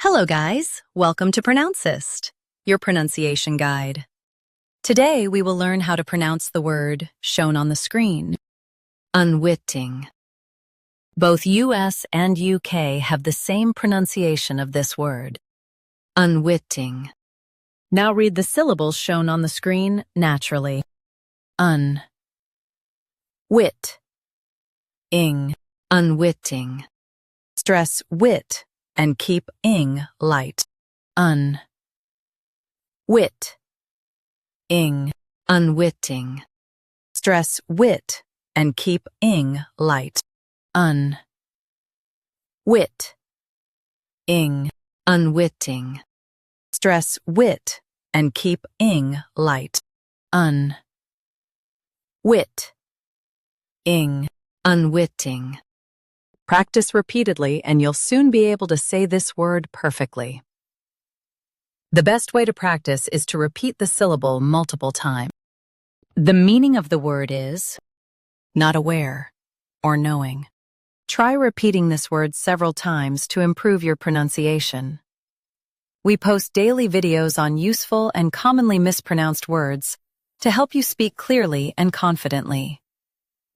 Hello guys, welcome to Pronouncist, your pronunciation guide. Today we will learn how to pronounce the word shown on the screen, unwitting. Both US and UK have the same pronunciation of this word, unwitting. Now read the syllables shown on the screen naturally. Wit, ing, unwitting. Stress wit and keep ing light. Wit, ing, unwitting. Stress wit and keep ing light. Wit, ing, unwitting. Stress wit and keep ing light. Wit, ing, unwitting. Practice repeatedly and you'll soon be able to say this word perfectly. The best way to practice is to repeat the syllable multiple times. The meaning of the word is not aware or knowing. Try repeating this word several times to improve your pronunciation. We post daily videos on useful and commonly mispronounced words to help you speak clearly and confidently.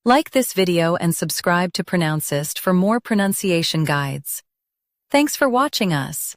Like this video and subscribe to Pronouncist for more pronunciation guides. Thanks for watching us.